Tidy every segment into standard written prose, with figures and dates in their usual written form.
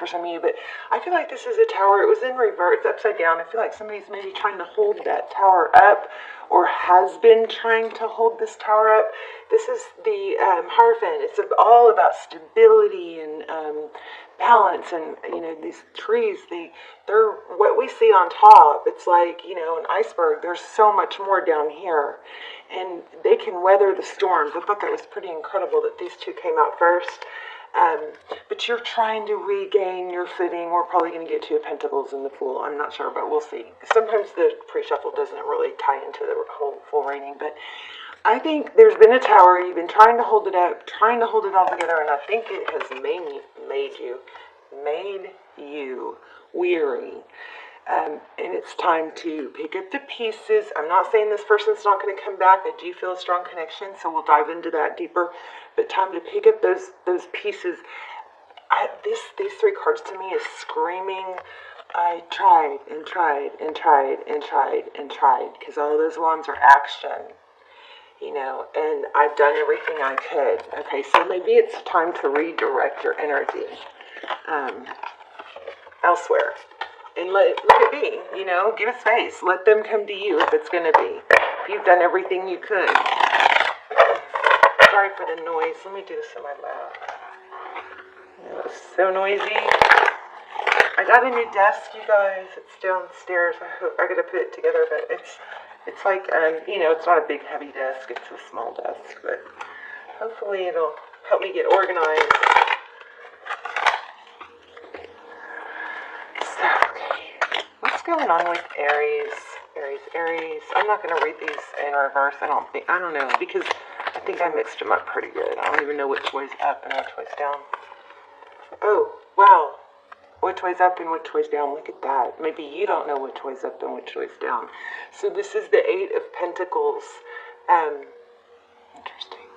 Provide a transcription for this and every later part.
for some of you, but I feel like this is a tower. It was in reverse, upside down. I feel like somebody's maybe trying to hold that tower up, or has been trying to hold this tower up. This is the Hierophant. It's all about stability and balance, and these trees. They're what we see on top. It's like an iceberg. There's so much more down here, and they can weather the storms. I thought that was pretty incredible that these two came out first. But you're trying to regain your footing. We're probably going to get to a Pentacles in the Fool. I'm not sure, but we'll see. Sometimes the pre-shuffle doesn't really tie into the whole full reading, but I think there's been a tower. You've been trying to hold it up, trying to hold it all together, and I think it has made you weary. And it's time to pick up the pieces. I'm not saying this person's not going to come back. I do feel a strong connection, so we'll dive into that deeper. But time to pick up those pieces. These three cards to me is screaming, I tried and tried and tried and tried and tried, because all those wands are action, and I've done everything I could. Okay, so maybe it's time to redirect your energy elsewhere. And let it be, give it space. Let them come to you if it's going to be. If you've done everything you could. Sorry for the noise. Let me do this in my lab. It was so noisy. I got a new desk, you guys. It's downstairs. I got to put it together, but it's like, it's not a big, heavy desk. It's a small desk, but hopefully it'll help me get organized. What's going on with Aries? Aries. I'm not going to read these in reverse. I don't know, because I think I mixed them up pretty good. I don't even know which way's up and which way's down. Oh, wow. Which way's up and which way's down. Look at that. Maybe you don't know which way's up and which way's down. So this is the Eight of Pentacles. Interesting.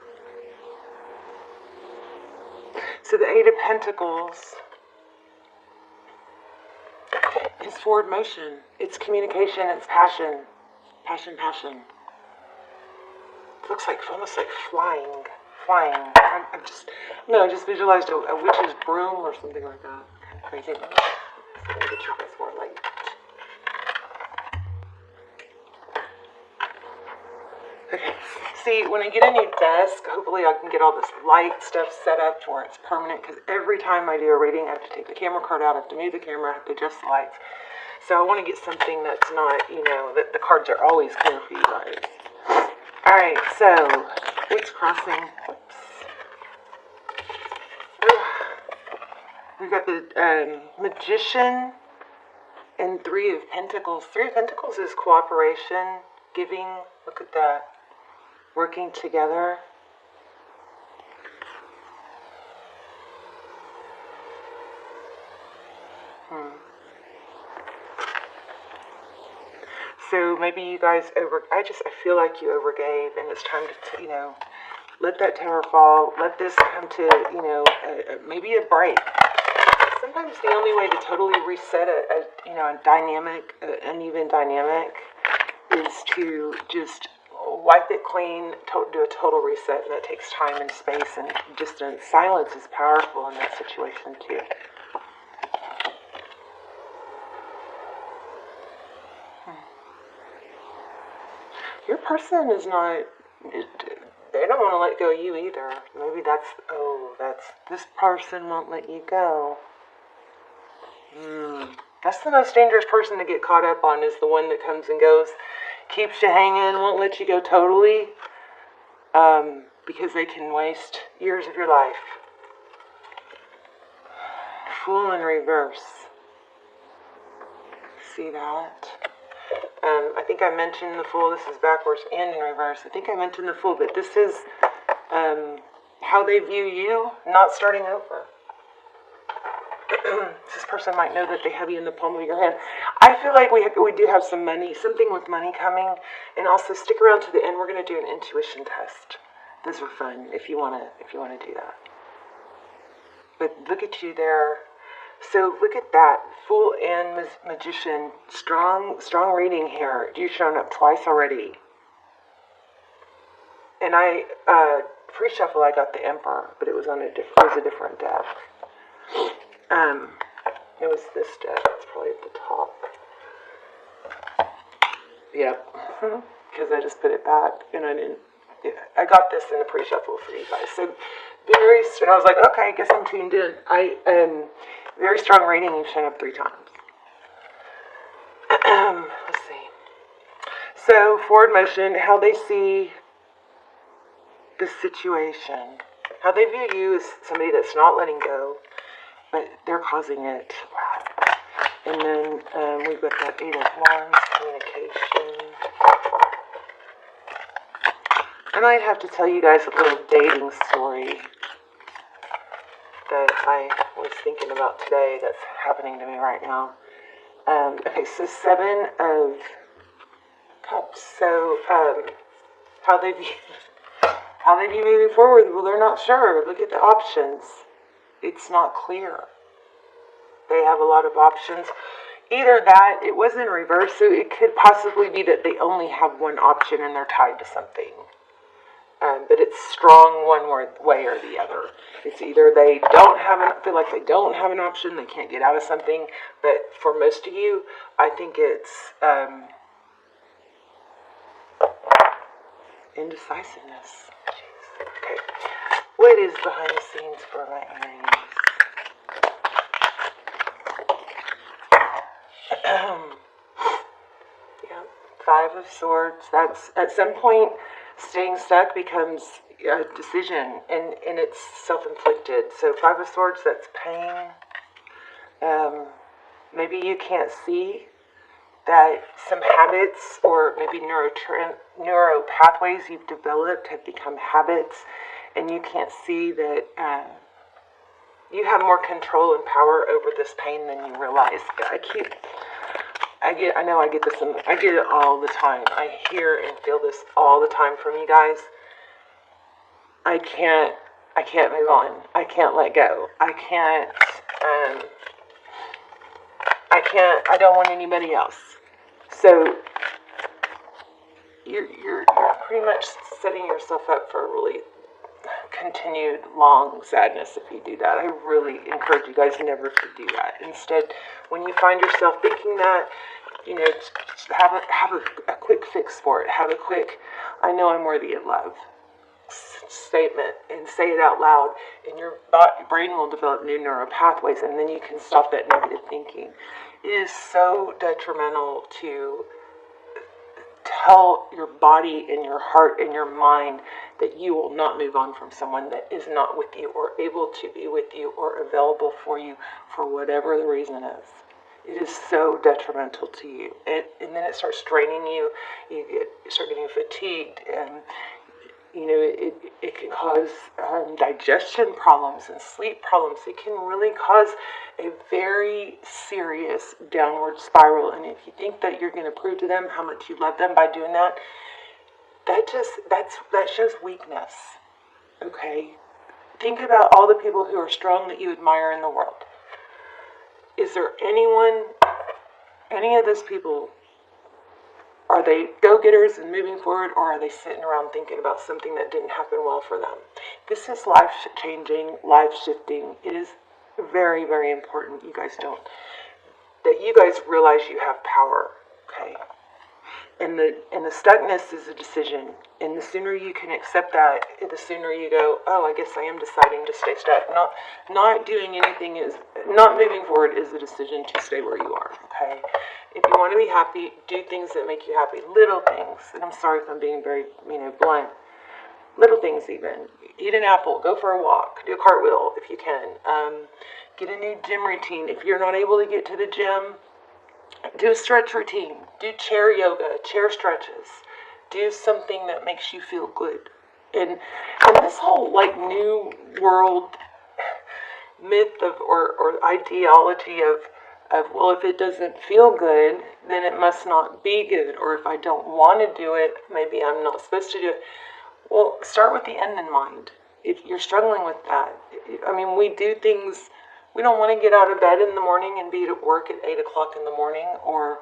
So the Eight of Pentacles is forward motion. It's communication. It's passion. Passion. It looks like almost like flying. I just visualized a witch's broom or something like that. Kind of crazy. I'm going to try this more light. Okay. See, when I get a new desk, hopefully I can get all this light stuff set up to where it's permanent, because every time I do a reading, I have to take the camera card out, I have to move the camera, I have to adjust the lights. So I want to get something that's not, that the cards are always clear for you guys. Alright, so, what's crossing? Whoops. We've got the Magician and Three of Pentacles. Three of Pentacles is cooperation, giving. Look at that. Working together. So maybe you guys I feel like you overgave, and it's time to, let that tower fall. Let this come to, maybe a break. Sometimes the only way to totally reset a dynamic, uneven dynamic, is to just wipe it clean, do a total reset, and that takes time and space, and just silence is powerful in that situation too. Your person is not, they don't want to let go of you either. Maybe this person won't let you go. That's the most dangerous person to get caught up on, is the one that comes and goes, keeps you hanging, won't let you go totally, because they can waste years of your life. Fool in reverse. See that? I think I mentioned the Fool. This is backwards and in reverse. I think I mentioned the Fool, but this is how they view you, not starting over. This person might know that they have you in the palm of your hand. I feel like we do have something with money coming, and also stick around to the end. We're going to do an intuition test. Those are fun if you want to do that. But look at you there. So look at that, Fool and Magician. Strong reading here. You've shown up twice already. And pre-shuffle I got the Emperor, but it was a different deck. It was this deck. It's probably at the top. Yep. Because I just put it back and I didn't. Yeah, I got this in the pre-shuffle for you guys. So and I was like, okay, I guess I'm tuned in. Very strong rating. You've shown up 3 times. Let's see. So forward motion, how they see the situation, how they view you as somebody that's not letting go, but they're causing it. And then we've got that 8 of Wands, communication. And I'd have to tell you guys a little dating story that I was thinking about today that's happening to me right now. Okay, so 7 of Cups. So how they view moving forward, well, they're not sure. Look at the options. It's not clear. They have a lot of options. Either that, it was in reverse, so it could possibly be that they only have one option and they're tied to something. But it's strong one way or the other. It's either they feel like they don't have an option, they can't get out of something. But for most of you, I think it's indecisiveness. Jeez. Okay. What is behind the scenes for my Aries? Yeah, 5 of Swords. That's at some point staying stuck becomes a decision, and it's self-inflicted. So 5 of Swords, that's pain. Maybe you can't see that some habits or maybe neuro pathways you've developed have become habits, and you can't see that you have more control and power over this pain than you realize. I get this, and I get it all the time. I hear and feel this all the time from you guys. I can't move on. I can't let go. I don't want anybody else. So you're pretty much setting yourself up for a really continued long sadness if you do that. I really encourage you guys never to do that. Instead, when you find yourself thinking that, just have a quick fix for it. Have a quick, I know I'm worthy of love statement, and say it out loud, and your brain will develop new neural pathways, and then you can stop that negative thinking. It is so detrimental to tell your body and your heart and your mind that you will not move on from someone that is not with you or able to be with you or available for you for whatever the reason is. It is so detrimental to you. And then it starts draining you. You start getting fatigued, and it can cause digestion problems and sleep problems. It can really cause a very serious downward spiral. And if you think that you're going to prove to them how much you love them by doing that, that shows weakness. Okay? Think about all the people who are strong that you admire in the world. Is there any of those people, are they go-getters and moving forward, or are they sitting around thinking about something that didn't happen well for them? This is life-changing, life-shifting. It is very, very important that you guys realize you have power, okay? And the stuckness is a decision. And the sooner you can accept that, the sooner you go, oh, I guess I am deciding to stay stuck. Not doing anything not moving forward is a decision to stay where you are, okay? If you want to be happy, do things that make you happy. Little things. And I'm sorry if I'm being very, blunt. Little things even. Eat an apple. Go for a walk. Do a cartwheel if you can. Get a new gym routine. If you're not able to get to the gym, do a stretch routine. Do chair yoga, chair stretches. Do something that makes you feel good. And this whole new world myth of or ideology of well, if it doesn't feel good, then it must not be good. Or if I don't want to do it, maybe I'm not supposed to do it. Well, start with the end in mind. If you're struggling with that, we do things. We don't want to get out of bed in the morning and be at work at 8 o'clock in the morning or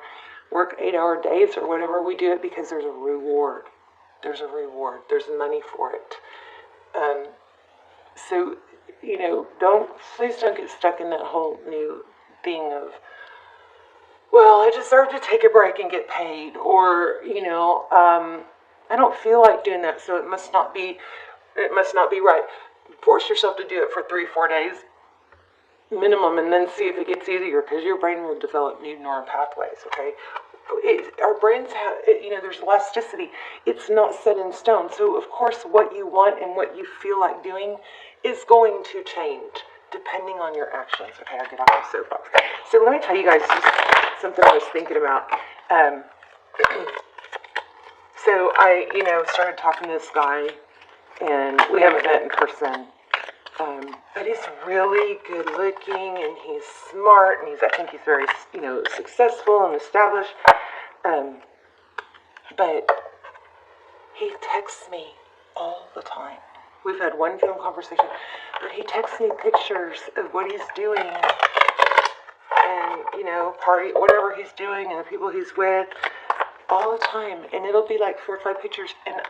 work 8-hour days or whatever. We do it because there's a reward. There's There's money for it. So, please don't get stuck in that whole new thing of, well, I deserve to take a break and get paid, or, you know, I don't feel like doing that, so it must not be right. Force yourself to do it for 3-4 days minimum, and then see if it gets easier, because your brain will develop new neural pathways, okay? Our brains have, you know, there's elasticity. It's not set in stone. So, of course, what you want and what you feel like doing is going to change depending on your actions. Okay, I'll get off my soapbox. So let me tell you guys just something I was thinking about. So I, you know, started talking to this guy, and we haven't met in person. But he's really good looking, and he's smart, and I think he's very, you know, successful and established. But he texts me all the time. We've had one phone conversation, but he texts me pictures of what he's doing, and, you know, whatever he's doing, and the people he's with, all the time. And it'll be like 4 or 5 pictures, and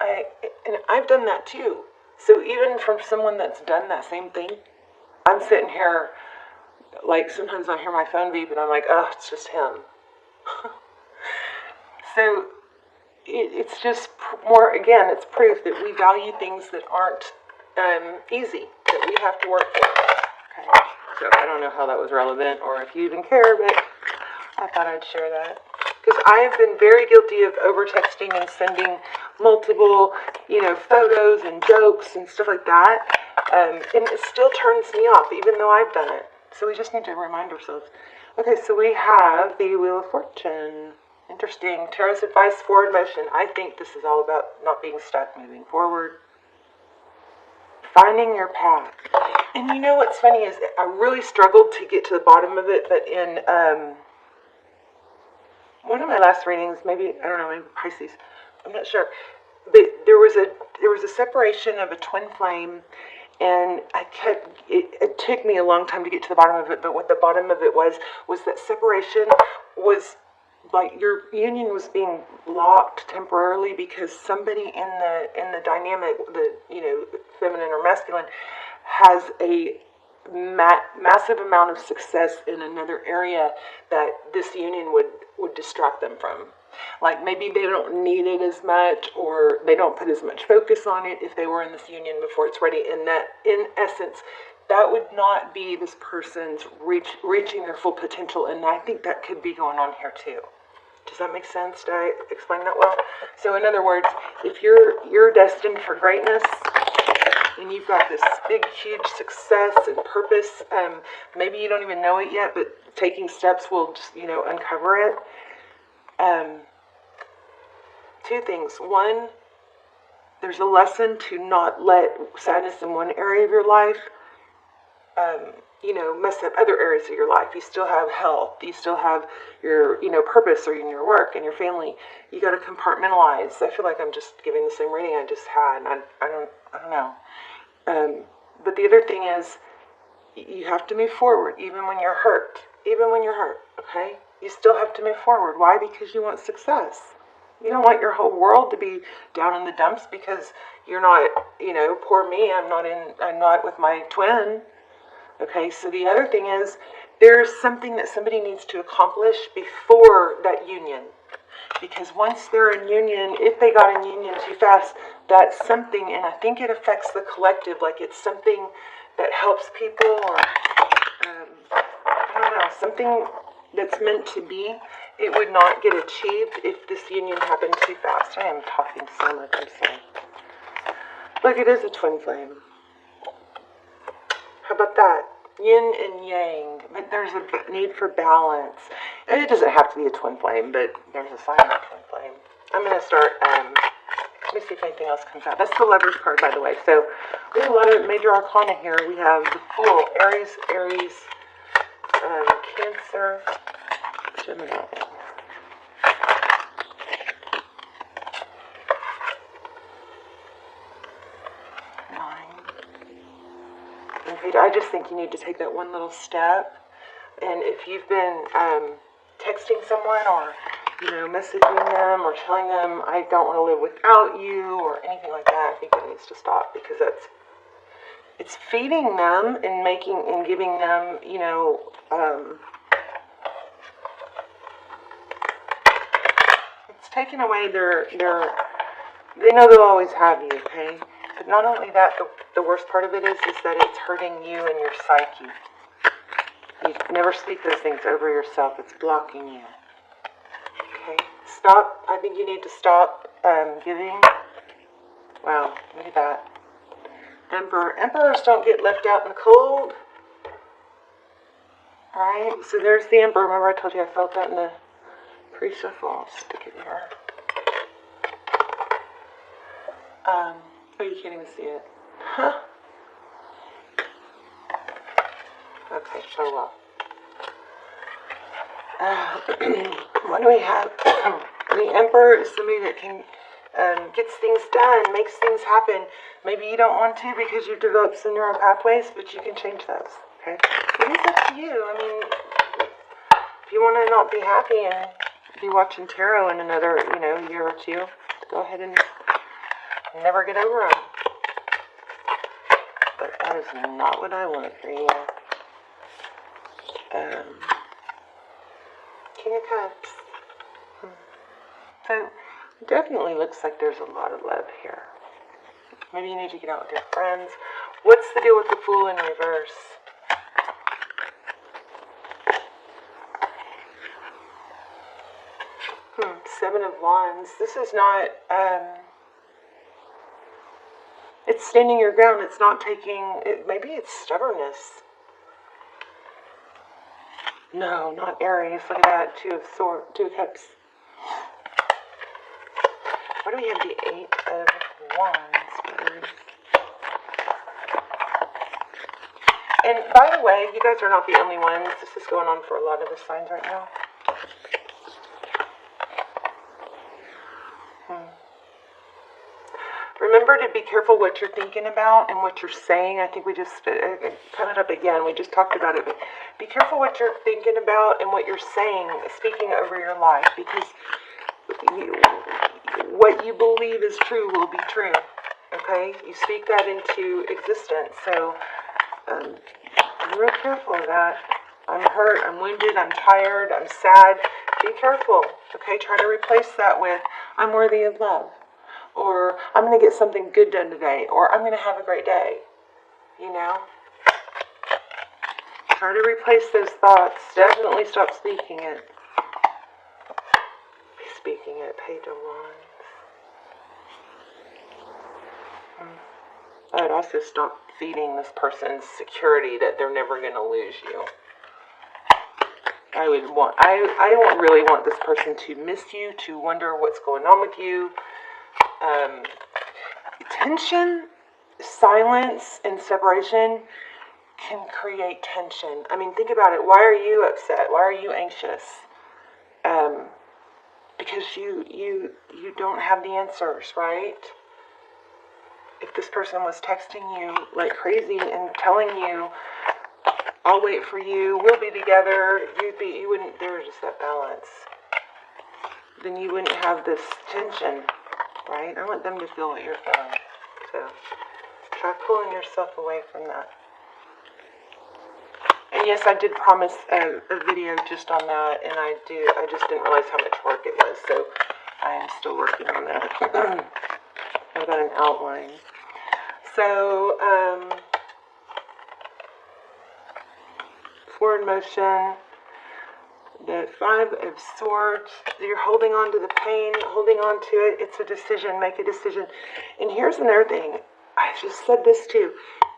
I've done that too. So even from someone that's done that same thing, I'm sitting here, like, sometimes I hear my phone beep, and I'm like, oh, it's just him. So it's just more, again, it's proof that we value things that aren't easy, that we have to work for. Okay. So I don't know how that was relevant, or if you even care, but I thought I'd share that. Because I have been very guilty of over-texting and sending multiple, you know, photos and jokes and stuff like that. And it still turns me off, even though I've done it. So we just need to remind ourselves. Okay, so we have the Wheel of Fortune. Interesting. Tarot's advice, forward motion. I think this is all about not being stuck, moving forward. Finding your path. And you know what's funny is I really struggled to get to the bottom of it, but in one of my last readings, maybe, I don't know, maybe Pisces, I'm not sure, but there was a separation of a twin flame, and it took me a long time to get to the bottom of it, but what the bottom of it was that separation was like your union was being blocked temporarily because somebody in the dynamic, the, you know, feminine or masculine, has a massive amount of success in another area that this union would distract them from. Like maybe they don't need it as much, or they don't put as much focus on it if they were in this union before it's ready. And that, in essence, that would not be this person's reaching their full potential. And I think that could be going on here too. Does that make sense? Did I explain that well? So in other words, if you're destined for greatness, and you've got this big, huge success and purpose, maybe you don't even know it yet, but taking steps will just, you know, uncover it. 2 things. One, there's a lesson to not let sadness in one area of your life, you know, mess up other areas of your life. You still have health. You still have your, you know, purpose, or in your work and your family. You got to compartmentalize. I feel like I'm just giving the same reading I just had, and I don't know. But the other thing is, you have to move forward, even when you're hurt. Even when you're hurt, okay? You still have to move forward. Why? Because you want success. You don't want your whole world to be down in the dumps because you're not, you know, poor me, I'm not with my twin. Okay, so the other thing is, there's something that somebody needs to accomplish before that union. Because once they're in union, if they got in union too fast, that's something, and I think it affects the collective, like it's something that helps people, or, I don't know, something that's meant to be, it would not get achieved if this union happened too fast. I am talking so much, I'm sorry. Look, it is a twin flame. How about that? Yin and yang, but there's a need for balance. And it doesn't have to be a twin flame, but there's a sign of a twin flame. I'm going to start, let me see if anything else comes out. That's the Lover's card, by the way. So we have a lot of major arcana here. We have the Fool, Aries, Cancer, Gemini. I just think you need to take that one little step. And if you've been texting someone, or, you know, messaging them or telling them, I don't want to live without you, or anything like that, I think it needs to stop, because it's feeding them and giving them, you know, taking away they know they'll always have you, okay? But not only that, the worst part of it is that it's hurting you and your psyche. You never speak those things over yourself. It's blocking you. Okay? Stop. I think you need to stop giving. Wow, look at that. Emperor. Emperors don't get left out in the cold. Alright, so there's the Emperor. Remember I told you I felt that in the pre-shuffle. I'll stick it here. Oh, you can't even see it. Huh? Okay, so well. What do we have? The Emperor is somebody that can gets things done, makes things happen. Maybe you don't want to because you've developed some neural pathways, but you can change those. Okay? It is up to you. I mean, if you want to not be happy and be watching tarot in another, year or two, go ahead and never get over them. But that is not what I want for you. King of Cups. So, it definitely looks like there's a lot of love here. Maybe you need to get out with your friends. What's the deal with the Fool in reverse? Seven of Wands. This is not, it's standing your ground. It's not taking, maybe it's stubbornness. No, not Aries. Look at that. Two of Cups. What do we have? The Eight of Wands. And by the way, you guys are not the only ones. This is going on for a lot of the signs right now. Remember to be careful what you're thinking about and what you're saying. I think we just put it up again. We just talked about it. But be careful what you're thinking about and what you're saying, speaking over your life, because what you believe is true will be true. Okay? You speak that into existence. So be real careful of that. I'm hurt, I'm wounded, I'm tired, I'm sad. Be careful. Okay? Try to replace that with, I'm worthy of love. Or, I'm going to get something good done today. Or, I'm going to have a great day. Try to replace those thoughts. Definitely stop speaking it. Speaking it. Page of Wands. I would also stop feeding this person's security that they're never going to lose you. I don't really want this person to miss you, to wonder what's going on with you. Tension, silence, and separation can create tension. I mean, think about it. Why are you upset? Why are you anxious? Because you don't have the answers, right? If this person was texting you like crazy and telling you, I'll wait for you, we'll be together, you wouldn't, there's just that balance. Then you wouldn't have this tension. Right? I want them to feel what you're feeling. So, try pulling yourself away from that. And yes, I did promise a video just on that, and I just didn't realize how much work it was, so I am still working on that. I've got an outline. So, forward motion. The Five of Swords, you're holding on to the pain, holding on to it. It's a decision, make a decision. And here's another thing. I just said this too.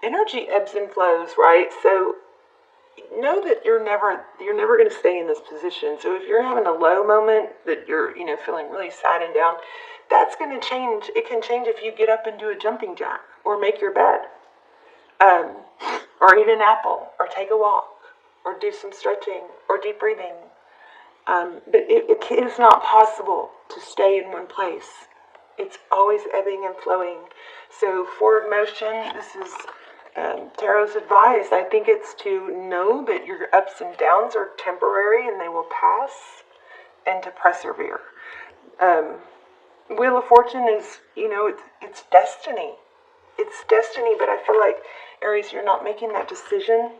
Energy ebbs and flows, right? So know that you're never going to stay in this position. So if you're having a low moment that you're, feeling really sad and down, that's going to change. It can change if you get up and do a jumping jack or make your bed, or eat an apple or take a walk or do some stretching or deep breathing. But it is not possible to stay in one place. It's always ebbing and flowing. So forward motion, this is Tarot's advice. I think it's to know that your ups and downs are temporary and they will pass, and to persevere. Wheel of Fortune is, it's destiny. It's destiny, but I feel like, Aries, you're not making that decision.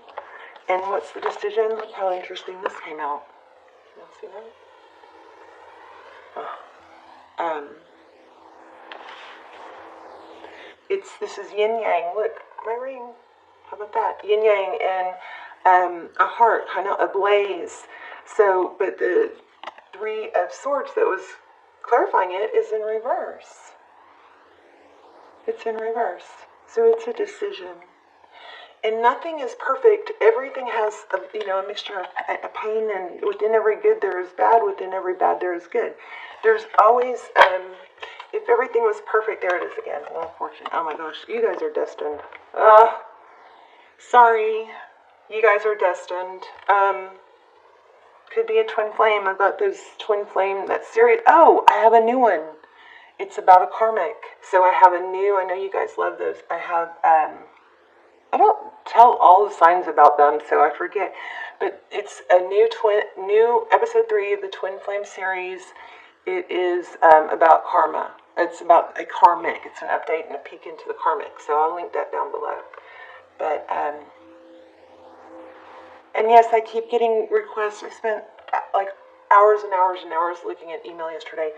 And what's the decision? Look how interesting this came out. You see that? Oh. This is yin yang. Look, my ring. How about that? Yin yang and a heart, kind of ablaze. So, but the Three of Swords that was clarifying it is in reverse. It's in reverse. So it's a decision. And nothing is perfect. Everything has a mixture of a pain, and within every good there is bad. Within every bad there is good. There's always, if everything was perfect, there it is again. Well, fortune. Oh my gosh, you guys are destined. Sorry, you guys are destined. Could be a twin flame. I've got those twin flame, that series. Oh, I have a new one. It's about a karmic. So I have a new, I know you guys love those. I have, I don't tell all the signs about them, so I forget. But it's a new episode 3 of the Twin Flame series. It is about karma. It's about a karmic. It's an update and a peek into the karmic. So I'll link that down below. But, and yes, I keep getting requests. I spent like hours and hours and hours looking at email yesterday.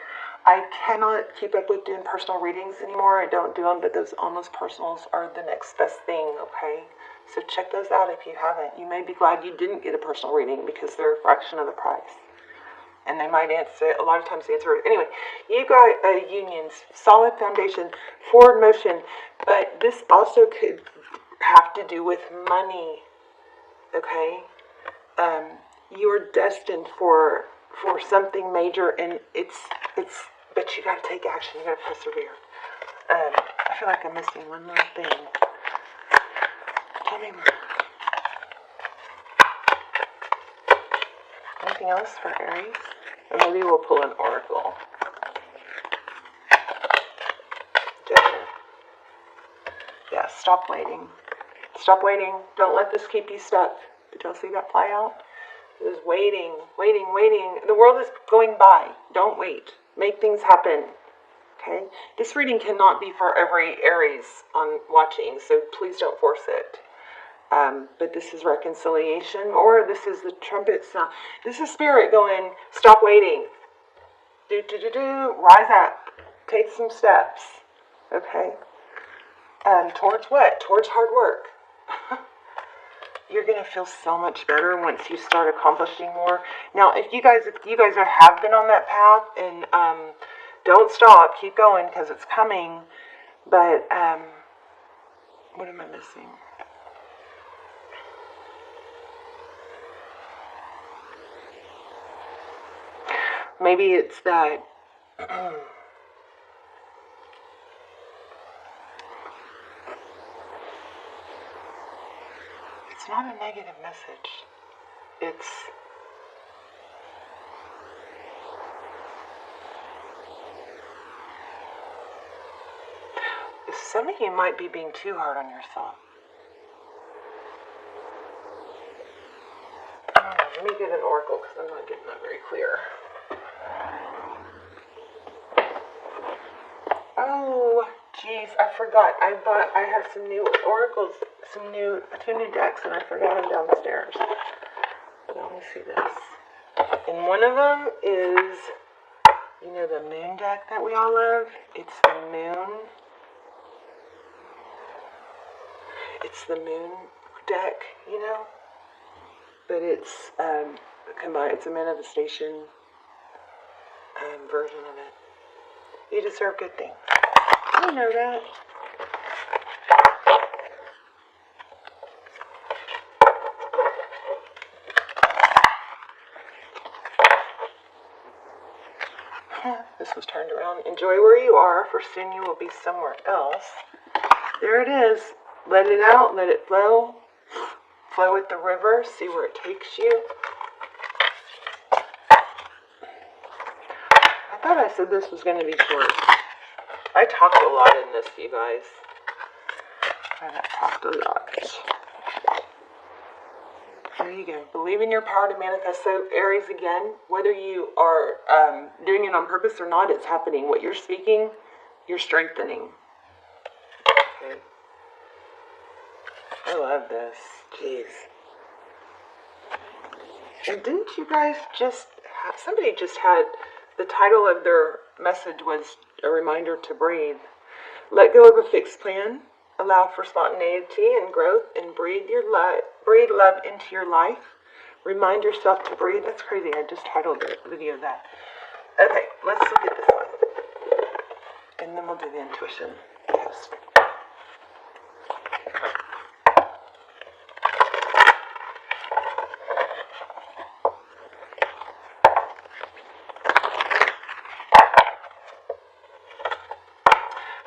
I cannot keep up with doing personal readings anymore. I don't do them, but those almost personals are the next best thing, okay? So check those out if you haven't. You may be glad you didn't get a personal reading because they're a fraction of the price. And they might answer, a lot of times answer it. Anyway, you got unions, solid foundation, forward motion, but this also could have to do with money, okay? You're destined for something major, and but you got to take action. You got to persevere. I feel like I'm missing one little thing. Tell me more. Anything else for Aries? Or maybe we'll pull an oracle. Yeah, stop waiting. Stop waiting. Don't let this keep you stuck. Did y'all see that fly out? It was waiting, waiting, waiting. The world is going by. Don't wait. Make things happen. Okay? This reading cannot be for every Aries on watching, so please don't force it. But this is reconciliation, or this is the trumpet sound. This is spirit going, stop waiting. Rise up. Take some steps. Okay? Towards what? Towards hard work. You're going to feel so much better once you start accomplishing more. Now, if you guys have been on that path, and don't stop, keep going, because it's coming. But what am I missing? Maybe it's that it's not a negative message. It's some of you might be being too hard on yourself. I don't know, let me get an oracle because I'm not getting that very clear. Oh, geez, I forgot. I have some new oracles, two new decks, and I forgot them downstairs. But let me see this. And one of them is, you know, the moon deck that we all love. It's the moon. It's the moon deck, you know. But it's combined. It's a manifestation version of it. You deserve good things. You know that. This was turned around. Enjoy where you are, for soon you will be somewhere else. There it is. Let it out. Let it flow. Flow with the river. See where it takes you. I thought I said this was going to be short. I talked a lot in this, you guys. I talked a lot. There you go. Believe in your power to manifest. So, Aries, again, whether you are doing it on purpose or not, it's happening. What you're speaking, you're strengthening. Okay. I love this. Jeez. And didn't you guys somebody just had the title of their message was a reminder to breathe. Let go of a fixed plan. Allow for spontaneity and growth, and breathe love into your life. Remind yourself to breathe. That's crazy. I just titled the video that. Okay, let's look at this one. And then we'll do the intuition. Yes.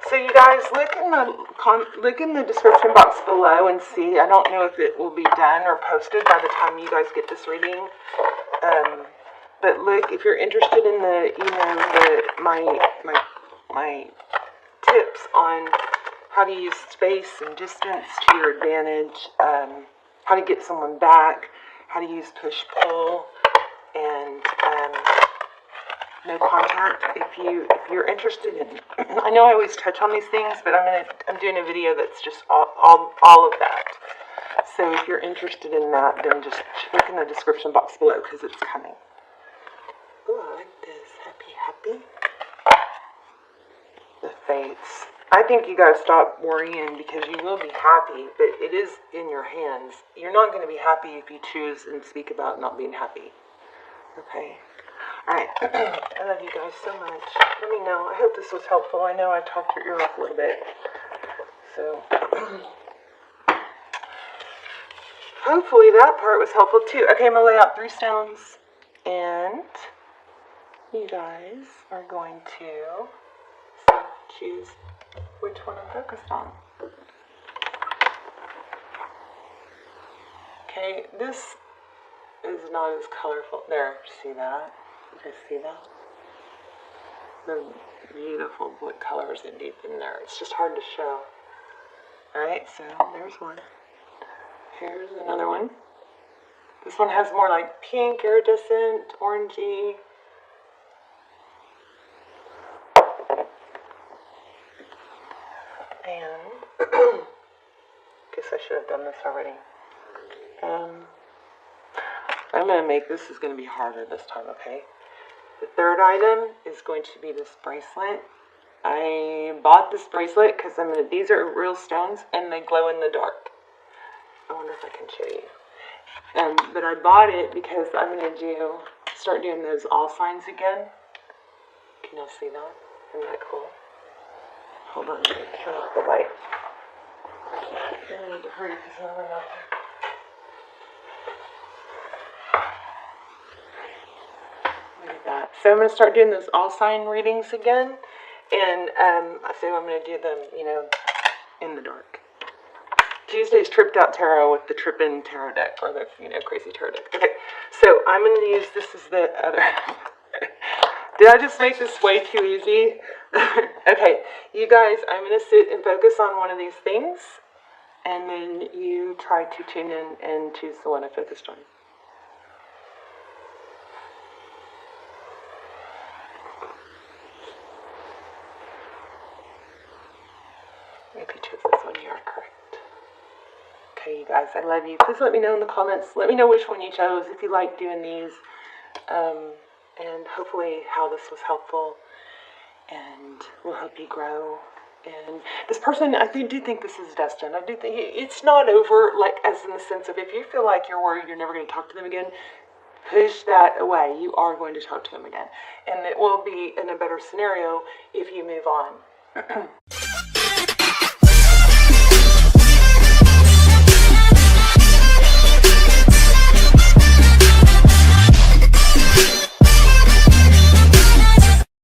So you guys, look in the description box below and see. I don't know if it will be done or posted by the time you guys get this reading. But look, if you're interested in my tips on how to use space and distance to your advantage, how to get someone back, how to use push-pull, and no contact. If you're interested in, I know I always touch on these things, but I'm doing a video that's just all of that. So if you're interested in that, then just look in the description box below because it's coming. Oh, I like this. Happy. The fates. I think you gotta stop worrying because you will be happy, but it is in your hands. You're not going to be happy if you choose and speak about not being happy. Okay? Alright. I love you guys so much. Let me know. I hope this was helpful. I know I talked your ear off a little bit. So, hopefully that part was helpful too. Okay, I'm going to lay out 3 stones. And you guys are going to choose which one I'm focused on. Okay, this is not as colorful. There, see that? You guys see that? The beautiful blue colors in deep in there. It's just hard to show. Alright, so there's one. Here's another one. This one has more like pink, iridescent, orangey. And guess I should have done this already. I'm going to make this is going to be harder this time, okay? The third item is going to be this bracelet. I bought this bracelet because these are real stones and they glow in the dark. I wonder if I can show you. But I bought it because I'm going to start doing those all signs again. Can y'all see that? Isn't that cool? Hold on, let me turn off the light. I need to hurry because I'm running out there. Look at that. So I'm going to start doing those all sign readings again. And so I'm going to do them, in the dark. Tuesday's Tripped Out Tarot with the Trippin' Tarot deck, or the, Crazy Tarot deck. Okay, so I'm going to use, this is the other. Did I just make this way too easy? Okay, you guys, I'm going to sit and focus on one of these things, and then you try to tune in and choose the one I focused on. If you chose this one, you are correct. Okay, you guys, I love you. Please let me know in the comments. Let me know which one you chose, if you like doing these, and hopefully how this was helpful and will help you grow. And this person, I do think this is destined. I do think it's not over, like, as in the sense of if you feel like you're worried you're never going to talk to them again, push that away. You are going to talk to them again. And it will be in a better scenario if you move on.